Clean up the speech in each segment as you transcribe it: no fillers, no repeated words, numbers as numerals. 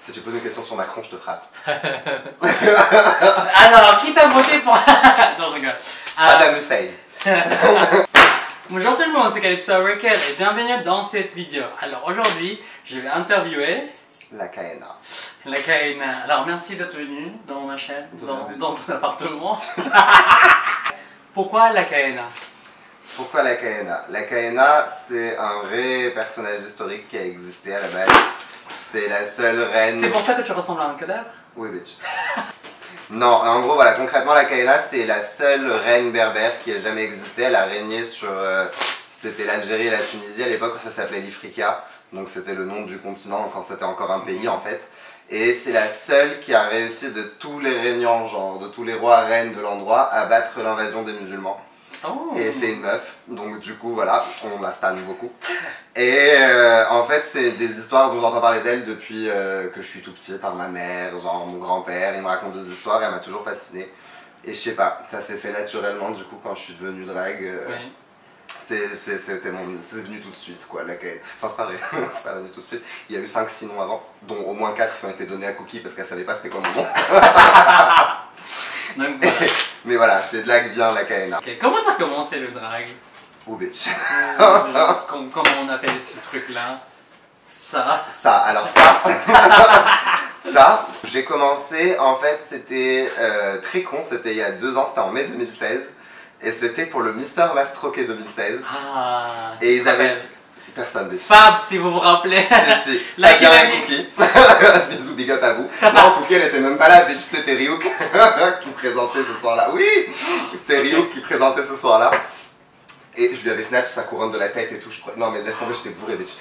Si tu poses une question sur Macron, je te frappe. Alors, qui t'a voté pour... Non, je rigole. Saddam Hussein. Bonjour tout le monde, c'est Calypso Record et bienvenue dans cette vidéo. Alors aujourd'hui, je vais interviewer... La KNA. La KNA. Alors merci d'être venu dans ma chaîne, dans ton appartement. Pourquoi la KNA? Pourquoi la KNA? La KNA, c'est un vrai personnage historique qui a existé à la base. C'est la seule reine... C'est pour ça que tu ressembles à un cadavre? Oui, bitch. Non, en gros, voilà, concrètement, la KNA, c'est la seule reine berbère qui a jamais existé. Elle a régné sur... c'était l'Algérie et la Tunisie à l'époque où ça s'appelait l'Ifriqiya. Donc c'était le nom du continent quand c'était encore un pays en fait. Et c'est la seule qui a réussi de tous les régnants, genre de tous les rois reines de l'endroit, à battre l'invasion des musulmans. Oh. Et c'est une meuf, donc du coup voilà, on la stan beaucoup. Et en fait c'est des histoires dont j'entends parler d'elle depuis que je suis tout petit par ma mère, genre mon grand-père, il me raconte des histoires et elle m'a toujours fasciné. Et je sais pas, ça s'est fait naturellement du coup quand je suis devenu drag. Oui. C'est venu tout de suite quoi, enfin c'est pas vrai, c'est pas venu tout de suite. Il y a eu 5-6 noms avant, dont au moins 4 qui ont été donnés à Cookie parce qu'elle savait pas c'était quoi mon nom. Donc, voilà. Mais voilà, c'est de là que vient la KNA. Okay. Comment t'as commencé le drag? Oh bitch. Comment on appelle ce truc là? Ça. Ça, alors ça. Ça, j'ai commencé, en fait c'était très con, c'était il y a 2 ans, c'était en mai 2016. Et c'était pour le Mister Mastroquet 2016. Ah, et ils avaient... Personne, bitch. Fab, si vous vous rappelez. Si. La Fabien et Cookie. Bisous, big up à vous. Non, Cookie elle était même pas là, bitch, c'était Ryuk qui présentait ce soir-là. Oui, c'est Ryuk qui présentait ce soir-là. Et je lui avais snatch sa couronne de la tête et tout. Non mais laisse tomber, j'étais bourré, bitch.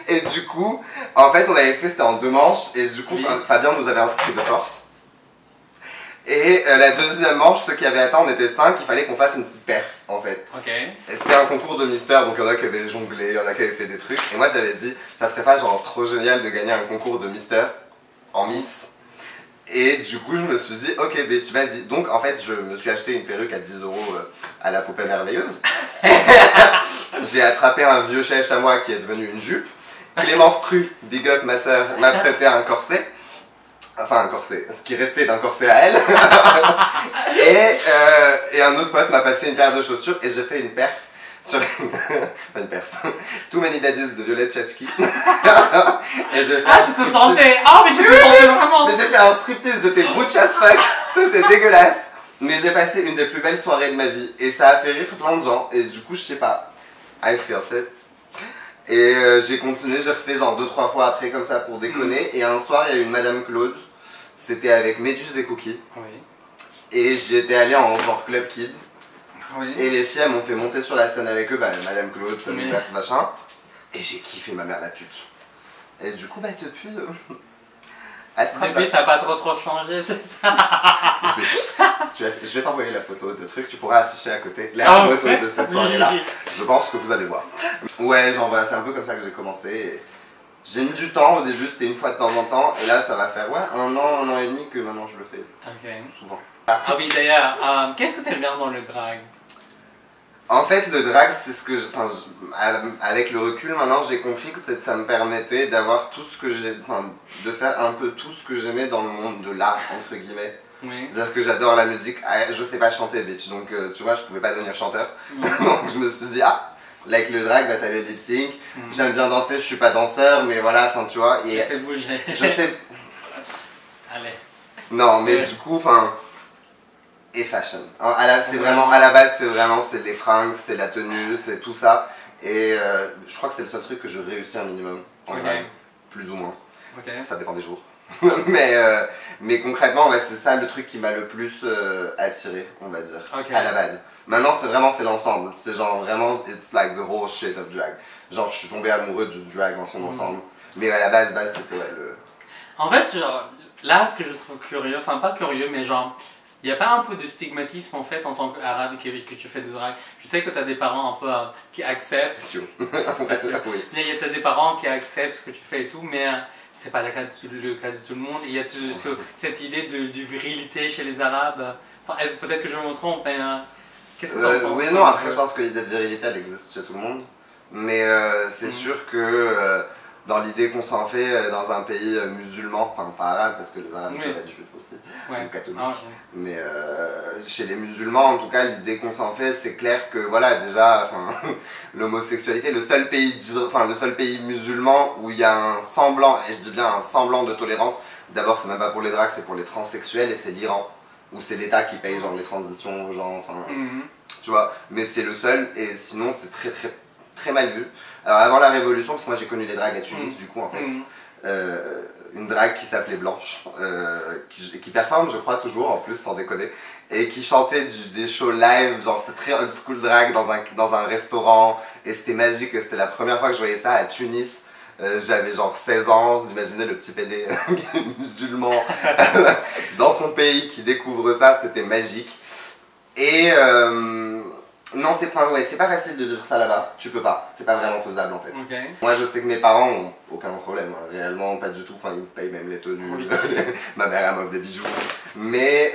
Et du coup, en fait on avait fait, c'était en 2 manches. Et du coup, oui. Fabien nous avait inscrit de force. Et la deuxième manche, ceux qui avaient atteint, on était 5, il fallait qu'on fasse une petite perf en fait. Ok. Et c'était un concours de Mister, donc il y en a qui avaient jonglé, il y en a qui avaient fait des trucs. Et moi j'avais dit, ça serait pas genre trop génial de gagner un concours de Mister en Miss. Et du coup je me suis dit, ok bitch, vas-y. Donc en fait je me suis acheté une perruque à 10 € à la poupée merveilleuse. J'ai attrapé un vieux chèche à moi qui est devenu une jupe. Clémence Tru, big up ma soeur, m'a prêté un corset. Enfin un corset, ce qui restait d'un corset à elle. Et un autre pote m'a passé une paire de chaussures et j'ai fait une perf sur... Pas une perf. Too Many Daddies de Violette Chachki. Et j'ai fait tu te sentais... Ah mais tu te sentais vraiment... Mais j'ai fait un striptease, j'étais butch as fuck. C'était dégueulasse. Mais j'ai passé une des plus belles soirées de ma vie. Et ça a fait rire plein de gens. Et du coup je sais pas, I feel it. Et j'ai continué, j'ai refait genre 2-3 fois après comme ça pour déconner. Et un soir il y a eu une Madame Claude. C'était avec Méduse et Cookie. Oui. Et j'étais allé en genre club kid. Oui. Et les filles m'ont fait monter sur la scène avec eux, bah Madame Claude, ça oui. Machin. Et j'ai kiffé ma mère la pute. Et du coup bah depuis... Depuis ça a pas trop changé, c'est ça. Je vais t'envoyer la photo de trucs, tu pourras afficher à côté la photo de cette soirée là. Je pense que vous allez voir. Ouais genre voilà, c'est un peu comme ça que j'ai commencé. Et... J'ai mis du temps, au début c'était une fois de temps en temps, et là ça va faire ouais, 1 an et demi que maintenant je le fais. Ok. Souvent. Ah oui d'ailleurs, qu'est-ce que t'aimes bien dans le drag? En fait le drag c'est ce que avec le recul maintenant j'ai compris que ça me permettait d'avoir tout ce que j'ai, de faire un peu tout ce que j'aimais dans le monde de l'art entre guillemets. Oui. C'est-à-dire que j'adore la musique, je sais pas chanter bitch, donc tu vois je pouvais pas devenir chanteur. Donc je me suis dit avec le drag, bah t'as les lip sync, j'aime bien danser, je suis pas danseur, mais voilà, enfin tu vois. Je sais bouger. Je sais. Allez. Non, mais du coup, enfin. Et fashion. C'est vraiment, à la base, c'est les fringues, c'est la tenue, c'est tout ça. Et je crois que c'est le seul truc que je réussis un minimum en drag, plus ou moins. Ça dépend des jours. mais concrètement, ouais, c'est ça le truc qui m'a le plus attiré, on va dire, à la base. Maintenant c'est l'ensemble, c'est genre vraiment it's like the whole shit of drag. Genre je suis tombé amoureux du drag dans son ensemble. Mais à la base c'était ouais, le... En fait genre, là ce que je trouve curieux, enfin pas curieux mais genre, il n'y a pas un peu de stigmatisme en fait en tant qu'arabe que tu fais du drag? Je sais que tu as des parents un peu qui acceptent. Spéciaux. Oui. Il y a des parents qui acceptent ce que tu fais et tout, mais c'est pas le cas de tout le monde. Il y a cette idée de virilité chez les arabes. Enfin, peut-être que je me trompe, mais... Qu'est-ce que t'en penses? Oui, non, après je pense que l'idée de virilité elle existe chez tout le monde. Mais c'est sûr que dans l'idée qu'on s'en fait dans un pays musulman, enfin pas arabe parce que les arabes peuvent être juifs aussi, ou catholiques, mais chez les musulmans en tout cas l'idée qu'on s'en fait c'est clair que voilà déjà l'homosexualité, le seul pays musulman où il y a un semblant, et je dis bien un semblant de tolérance, d'abord c'est même pas pour les drags, c'est pour les transsexuels et c'est l'Iran, où c'est l'État qui paye genre les transitions aux gens, enfin tu vois, mais c'est le seul et sinon c'est très très très mal vu. Alors avant la Révolution, parce que moi j'ai connu les drags à Tunis du coup en fait, une drague qui s'appelait Blanche, qui performe je crois toujours en plus sans déconner, et qui chantait des shows live, genre c'est très old school drag dans un restaurant, et c'était magique, c'était la première fois que je voyais ça à Tunis. J'avais genre 16 ans, vous imaginez le petit PD musulman dans son pays qui découvre ça, c'était magique. Et non, c'est pas facile de vivre ça là-bas, tu peux pas, c'est pas vraiment faisable en fait. Moi je sais que mes parents ont aucun problème, hein, réellement pas du tout, enfin ils payent même les tenues, ma mère elle m'offre des bijoux. Mais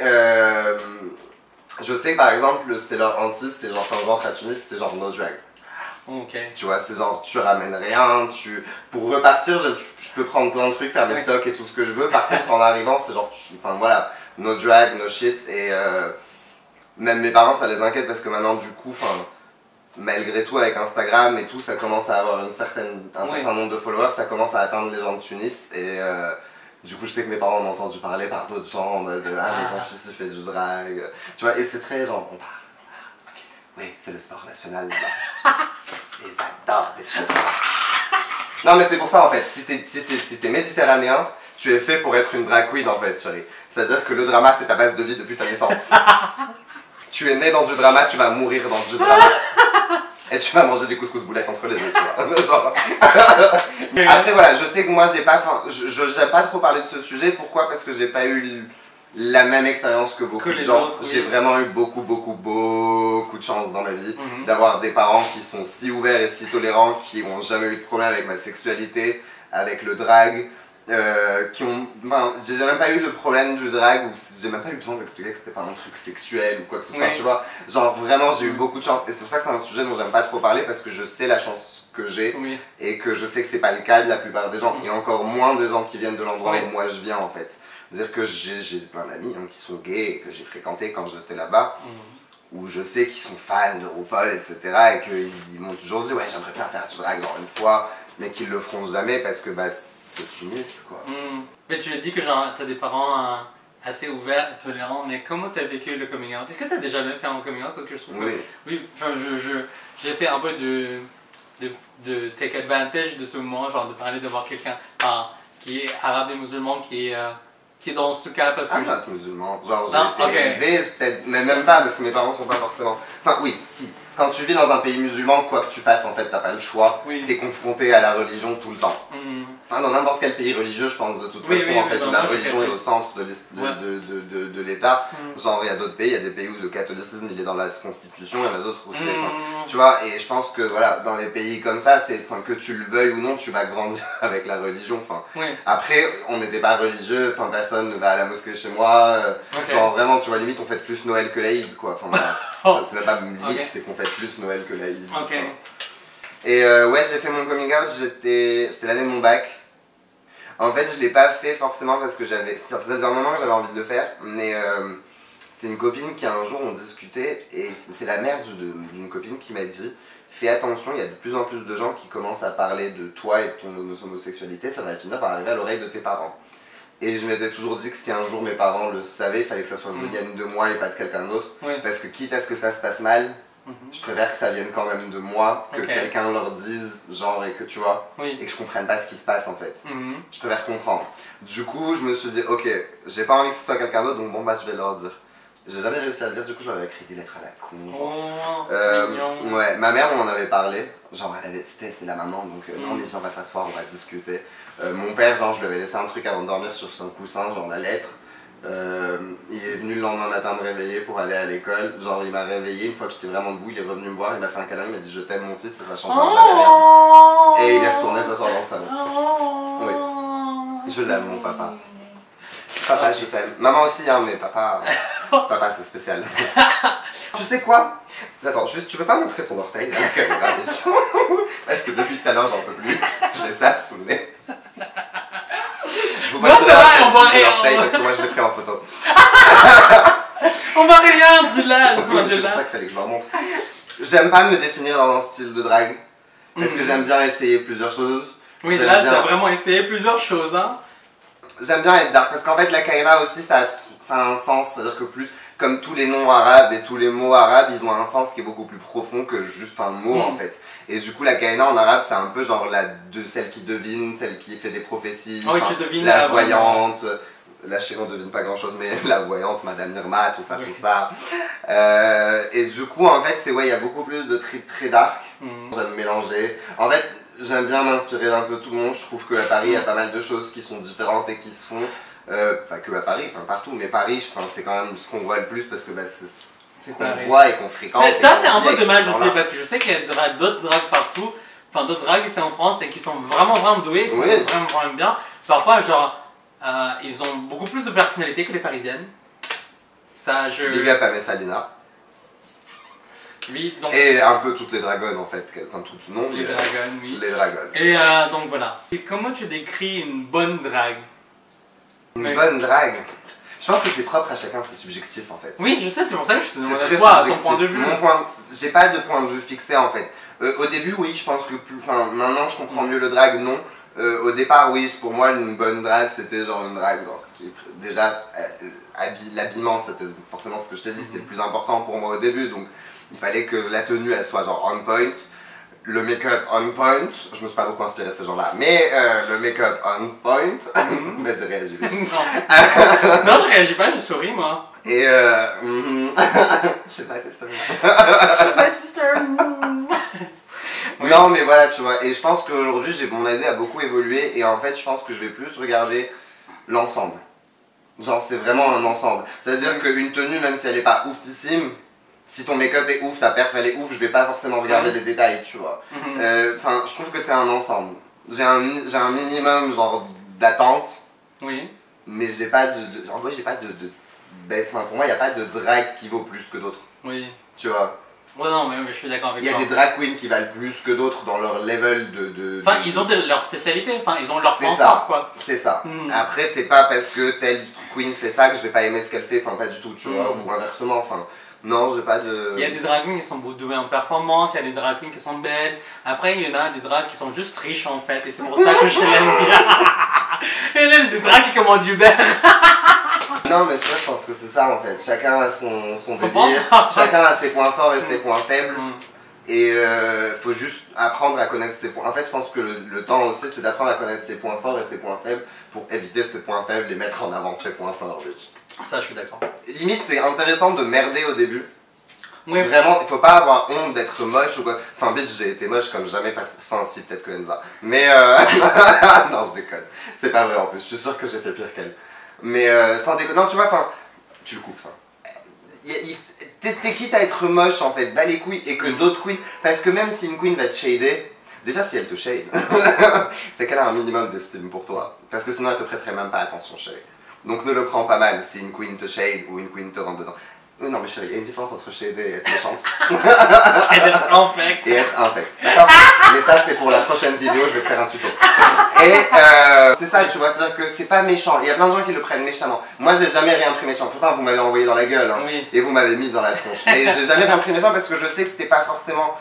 je sais que par exemple, c'est leur hantise, c'est genre quand je rentre à Tunis, c'est genre no drag. Tu vois, c'est genre tu ramènes rien, pour repartir je peux prendre plein de trucs, faire mes stocks et tout ce que je veux, par contre en arrivant c'est genre, enfin voilà, no drag, no shit, et même mes parents ça les inquiète parce que maintenant du coup, malgré tout avec Instagram et tout, ça commence à avoir un certain nombre de followers, ça commence à atteindre les gens de Tunis et du coup je sais que mes parents ont entendu parler par d'autres gens en mode ah mais ton fils il fait du drag, tu vois, et c'est très genre on parle. Oui, c'est le sport national là-bas. Ils adorent les cheveux. Non mais c'est pour ça en fait, si t'es méditerranéen, tu es fait pour être une drag queen en fait, chérie. C'est-à-dire que le drama c'est ta base de vie depuis ta naissance. Tu es né dans du drama, tu vas mourir dans du drama. Et tu vas manger des couscous boulettes entre les deux, tu vois. Genre... Après voilà, je sais que moi j'ai pas, j'aime pas trop parler de ce sujet, pourquoi? Parce que j'ai pas eu la même expérience que beaucoup de gens. J'ai vraiment eu beaucoup de chance dans ma vie d'avoir des parents qui sont si ouverts et si tolérants, qui n'ont jamais eu de problème avec ma sexualité, avec le drag, j'ai même pas eu le problème du drag, ou j'ai même pas eu besoin d'expliquer que c'était pas un truc sexuel ou quoi que ce soit, tu vois. Genre vraiment j'ai eu beaucoup de chance, et c'est pour ça que c'est un sujet dont j'aime pas trop parler, parce que je sais la chance que j'ai, et que je sais que c'est pas le cas de la plupart des gens, et encore moins des gens qui viennent de l'endroit où moi je viens en fait. C'est-à-dire que j'ai plein d'amis qui sont gays et que j'ai fréquenté quand j'étais là-bas, où je sais qu'ils sont fans de RuPaul, etc. et qu'ils m'ont toujours dit ouais j'aimerais bien faire du drag genre une fois, mais qu'ils le feront jamais parce que c'est Tunis quoi. Mais tu as dit que genre t'as des parents assez ouverts et tolérants, mais comment t'as vécu le coming out? Est-ce que t'as déjà même fait un coming out? Parce que je trouve que j'essaie un peu de take advantage de ce moment, genre de parler d'avoir quelqu'un qui est arabe et musulman qui est dans ce cas parce que... Ah, pas musulman, genre j'ai été élevé, peut-être, mais même pas parce que mes parents sont pas forcément... Enfin oui, si, quand tu vis dans un pays musulman, quoi que tu fasses en fait, t'as pas le choix, t'es confronté à la religion tout le temps. Enfin dans n'importe quel pays religieux, je pense de toute façon, en fait, où la religion est au centre de l'État. Genre il y a d'autres pays, il y a des pays où le catholicisme il est dans la constitution, il y en a d'autres où c'est... Tu vois, et je pense que voilà, dans les pays comme ça, c'est que tu le veuilles ou non, tu vas grandir avec la religion. Après, on n'était pas religieux, personne ne va à la mosquée chez moi. Genre vraiment, tu vois, limite on fête plus Noël que l'Aïd quoi. C'est même pas limite, c'est qu'on fête plus Noël que l'Aïd. Et ouais, j'ai fait mon coming out, c'était l'année de mon bac. En fait, je l'ai pas fait forcément parce que ça faisait un moment que j'avais envie de le faire, mais c'est une copine qui un jour on discutait, et c'est la mère d'une copine qui m'a dit fais attention, il y a de plus en plus de gens qui commencent à parler de toi et de ton homosexualité, ça va finir par arriver à l'oreille de tes parents. Et je m'étais toujours dit que si un jour mes parents le savaient, il fallait que ça soit vienne de moi et pas de quelqu'un d'autre, parce que quitte à ce que ça se passe mal, je préfère que ça vienne quand même de moi, que quelqu'un leur dise, genre, et que tu vois, et que je comprenne pas ce qui se passe en fait. Je préfère comprendre. Du coup, je me suis dit, ok, j'ai pas envie que ce soit quelqu'un d'autre, donc bon bah je vais leur dire. J'ai jamais réussi à le dire, du coup j'avais écrit des lettres à la con. Ouais, ma mère m'en avait parlé, genre c'est la maman, donc non mais viens on va s'asseoir, on va discuter. Mon père, genre je lui avais laissé un truc avant de dormir sur son coussin, genre la lettre. Il est venu le lendemain matin me réveiller pour aller à l'école, genre il m'a réveillé, une fois que j'étais vraiment debout, il est revenu me voir, il m'a fait un câlin, il m'a dit je t'aime mon fils et ça changera jamais rien. Et il est retourné s'asseoir dans le salon. Oui, je l'aime mon papa. Papa, je t'aime. Maman aussi, hein, mais papa c'est spécial. Tu sais quoi? Attends, juste, tu veux pas montrer ton orteil à la caméra? Parce que depuis tout à l'heure, j'en peux plus. J'ai ça sous le nez. Je vous Non, montrerai c'est vrai, un on voit selfie de rien, l'orteil on parce que voit- moi je l'ai pris en photo. On va rien du là, Oui, du c'est pour là. ça qu'il fallait que je leur montre. J'aime pas me définir dans un style de drague. Parce que j'aime bien essayer plusieurs choses. Oui, J'aime là, tu bien- as vraiment essayé plusieurs choses, hein. J'aime bien être dark parce qu'en fait la kaina aussi ça a un sens, c'est-à-dire que plus comme tous les noms arabes et tous les mots arabes ils ont un sens qui est beaucoup plus profond que juste un mot en fait. Et du coup la kaina en arabe c'est un peu genre celle qui devine, celle qui fait des prophéties, Ah oui, enfin, tu devines la la voyante, la chérie on devine pas grand chose mais la voyante, Madame Nirma, tout ça, Oui. tout ça. Et du coup en fait c'est ouais il y a beaucoup plus de trucs très dark, j'aime mélanger. En fait j'aime bien m'inspirer d'un peu tout le monde, je trouve qu'à Paris il y a pas mal de choses qui sont différentes et qui se font. Pas que à Paris, enfin partout, mais Paris, c'est quand même ce qu'on voit le plus parce que bah, c'est ce qu'on Paris. voit et qu'on fréquente. et Ça, qu'on c'est un vit peu avec dommage ces aussi, gens-là. parce que je sais qu'il y a d'autres dragues partout, enfin d'autres dragues ici en France, et qui sont vraiment doués, sont Oui. vraiment bien. Parfois, genre, ils ont beaucoup plus de personnalité que les parisiennes. Ça, je. Big up à Messalina. Oui, donc. Et un peu toutes les dragonnes en fait, enfin tout le nom. Les dragons, oui. Les dragonnes. Et donc voilà. Et comment tu décris une bonne drague? Une Oui. bonne drague. Je pense que c'est propre à chacun, c'est subjectif en fait. Oui, je sais, c'est pour ça que je te C'est demande très à toi, ton subjectif. point de vue. J'ai pas de point de vue fixé en fait. Au début, oui, je pense que maintenant je comprends mieux le drag, non. Au départ, oui, pour moi, une bonne drague, c'était genre une drague genre, qui déjà l'habillement, c'était forcément ce que je t'ai dit, c'était le plus important pour moi au début, donc il fallait que la tenue elle soit genre on point, le make-up on point. Je me suis pas beaucoup inspiré de ces gens-là, mais le make-up on point. Mais j'ai réagi vite. Non, je réagis pas, je souris moi. Et She's my sister. She's my sister. Oui. Non mais voilà tu vois, et je pense qu'aujourd'hui mon idée a beaucoup évolué et en fait je pense que je vais plus regarder l'ensemble. Genre c'est vraiment un ensemble. C'est-à-dire qu'une tenue même si elle est pas oufissime, si ton make-up est ouf, ta perf elle est ouf, je vais pas forcément regarder les détails tu vois. Enfin je trouve que c'est un ensemble. J'ai un minimum genre d'attente. Oui. Mais j'ai pas en vrai j'ai pas de enfin, pour moi il n'y a pas de drag qui vaut plus que d'autres. Oui. Tu vois. Ouais, non, mais je suis d'accord avec Il y toi. a des drag queens qui valent plus que d'autres dans leur level de Enfin, ils ont leur spécialité, enfin, ils ont leur C'est point ça. fort, quoi. C'est ça. Mm. Après, c'est pas parce que telle queen fait ça que je vais pas aimer ce qu'elle fait, enfin pas du tout, tu vois, ou inversement, enfin, non, j'ai pas de... Il y a des drag queens qui sont douées en performance, il y a des drag queens qui sont belles. Après, il y en a des drag qui sont juste riches, en fait, et c'est pour ça que je l'aime bien. Et là, il y a des drag qui commandent du beurre. Non, mais je pense que c'est ça, en fait. Chacun a son Son point délire, fort. chacun a ses points forts et ses points faibles. Mm. Et faut juste apprendre à connaître ses points. En fait, je pense que le temps aussi, c'est d'apprendre à connaître ses points forts et ses points faibles pour éviter ses points faibles et mettre en avant ses points forts. Bitch. Ça, je suis d'accord. Limite, c'est intéressant de merder au début. Oui, Vraiment, il faut pas avoir honte d'être moche ou quoi. Enfin, bitch, j'ai été moche comme jamais Enfin, si, peut-être que Enza. Mais non, je déconne. C'est pas vrai en plus. Je suis sûr que j'ai fait pire qu'elle. Mais sans déconner. Non, tu vois, enfin. Tu le coupes, ça. T'es quitte à être moche en fait, bas les couilles, et que d'autres queens. Parce que même si une queen va te shader, déjà si elle te shade, c'est qu'elle a un minimum d'estime pour toi. Parce que sinon elle te prêterait même pas attention, chérie. Donc ne le prends pas mal si une queen te shade ou une queen te rentre dedans. Non mais chérie, il y a une différence entre shader et être méchante. et d'être infect. Et être infect. D'accord. Mais ça c'est pour la prochaine vidéo, je vais te faire un tuto. Et c'est ça, tu vois, c'est-à-dire que c'est pas méchant. Il y a plein de gens qui le prennent méchamment. Moi j'ai jamais rien pris méchant. Pourtant vous m'avez envoyé dans la gueule hein, Oui. et vous m'avez mis dans la tronche. Et j'ai jamais rien pris méchant parce que je sais que c'était pas forcément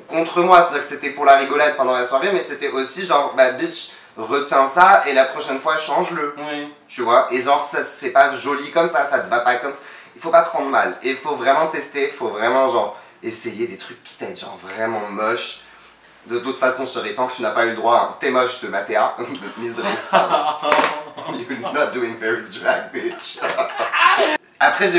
contre moi, c'est-à-dire que c'était pour la rigolade pendant la soirée, mais c'était aussi genre bah bitch, retiens ça et la prochaine fois change-le. Oui. Tu vois, et genre ça c'est pas joli comme ça te va pas comme ça. Il faut pas prendre mal. Et il faut vraiment tester, il faut vraiment genre essayer des trucs qui t'aident genre vraiment moches. De toute façon, chérie, tant que tu n'as pas eu le droit à un t'es moche de Mathéa, de Miss Drinks, pardon. You're not doing very drag, bitch. Après, je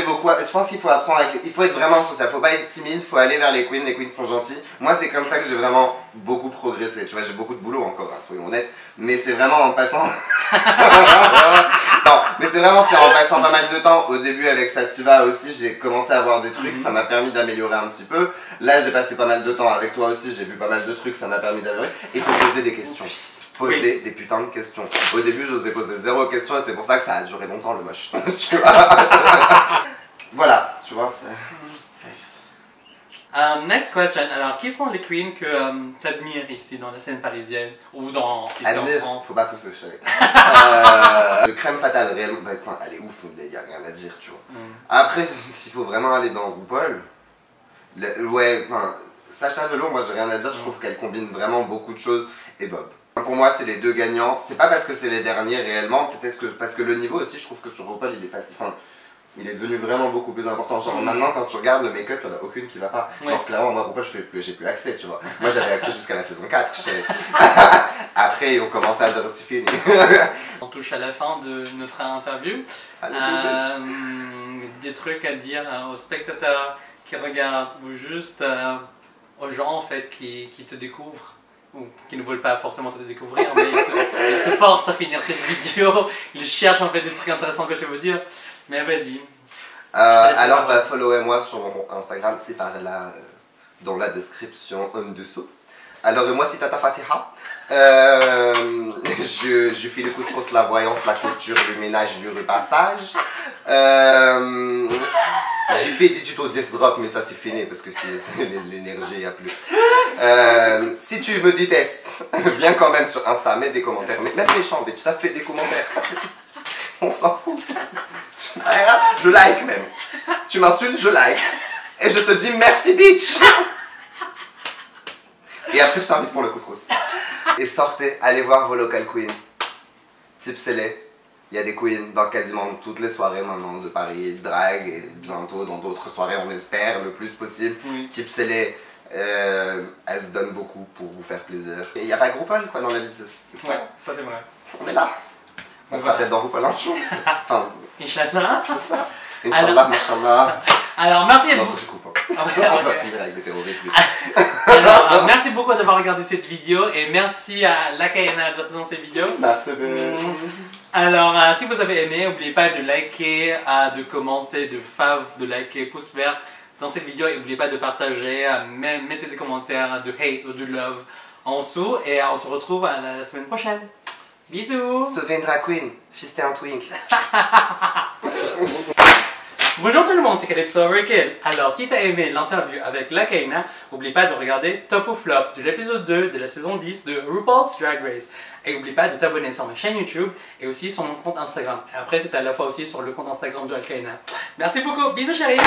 pense qu'il faut apprendre, il faut être vraiment social, faut pas être timide, faut aller vers les queens sont gentils. Moi, c'est comme ça que j'ai vraiment beaucoup progressé. Tu vois, j'ai beaucoup de boulot encore, hein, soyons honnêtes, mais c'est vraiment en passant. Non, mais c'est en passant pas mal de temps. Au début, avec Sativa aussi, j'ai commencé à voir des trucs, ça m'a permis d'améliorer un petit peu. Là, j'ai passé pas mal de temps avec toi aussi, j'ai vu pas mal de trucs, ça m'a permis d'améliorer. Et il faut poser des questions. Poser des putains de questions. Au début, j'osais poser 0 question et c'est pour ça que ça a duré longtemps le moche. Tu vois. Voilà, tu vois, c'est... Next question. Alors, qui sont les queens que tu admires ici dans la scène parisienne ou ici en France? Faut pas pousser chérie. Crème fatale, réellement, bah, elle est ouf, il y a rien à dire, tu vois. Après, s'il faut vraiment aller dans RuPaul, ouais, Sacha Velour, moi j'ai rien à dire, je trouve qu'elle combine vraiment beaucoup de choses, et Bob. Pour moi, c'est les deux gagnants. C'est pas parce que c'est les derniers réellement, peut-être que parce que le niveau aussi, je trouve que sur RuPaul, il est passé. Enfin, il est devenu vraiment beaucoup plus important. Genre maintenant, quand tu regardes le make-up, il n'y en a aucune qui va pas. Genre clairement, moi RuPaul, j'ai plus accès, tu vois. Moi j'avais accès jusqu'à la saison 4. Après, ils ont commencé à dire c'est fini. On touche à la fin de notre interview. Des trucs à dire aux spectateurs qui regardent ou juste aux gens en fait qui te découvrent. Ou qui ne veulent pas forcément te découvrir, mais ils se forcent à finir cette vidéo, ils cherchent en fait des trucs intéressants que tu veux dire, mais vas-y. Alors bah, followez-moi sur mon compte Instagram, c'est par là, dans la description en dessous. Alors moi c'est Tata Fatiha, je fais le couscous, la voyance, la culture, le ménage, le repassage. J'ai fait des tutos death drop mais ça c'est fini parce que l'énergie il n'y a plus. Si tu me détestes, viens quand même sur Insta, mets des commentaires. Mais même les gens, bitch, ça fait des commentaires. On s'en fout. Je like même. Tu m'insultes, je like. Et je te dis merci bitch. Et après je t'invite pour le couscous. Et sortez, allez voir vos local queens. Tipsez-les. Il y a des queens dans quasiment toutes les soirées maintenant de Paris, drag, et bientôt dans d'autres soirées, on espère, le plus possible. Tipsez-les. Elle se donne beaucoup pour vous faire plaisir. Et il n'y a pas que RuPaul quoi dans la vie, c'est ouais, ça c'est vrai. On est là. On se rappelle dans RuPaul un jour. Enfin, Inch'Allah. C'est ça. Inch'Allah, Mashallah. Alors merci à vous. Non, tu coupes pas. On va finir avec des terroristes. Alors, merci beaucoup d'avoir regardé cette vidéo et merci à Lakaina dans cette vidéo. Merci. Alors, si vous avez aimé, n'oubliez pas de liker, de commenter, de fave, de liker, pouce vert dans cette vidéo et n'oubliez pas de partager, mettez des commentaires de hate ou de love en dessous et on se retrouve à la semaine prochaine. Bisous. Sauver une drag queen, fister un twink. Bonjour tout le monde, c'est Calypso Oracle. Alors, si t'as aimé l'interview avec Lakaina, n'oublie pas de regarder Top ou Flop de l'épisode 2 de la saison 10 de RuPaul's Drag Race. Et n'oublie pas de t'abonner sur ma chaîne YouTube et aussi sur mon compte Instagram. Et après, c'est à la fois aussi sur le compte Instagram de Lakaina. Merci beaucoup, bisous chérie.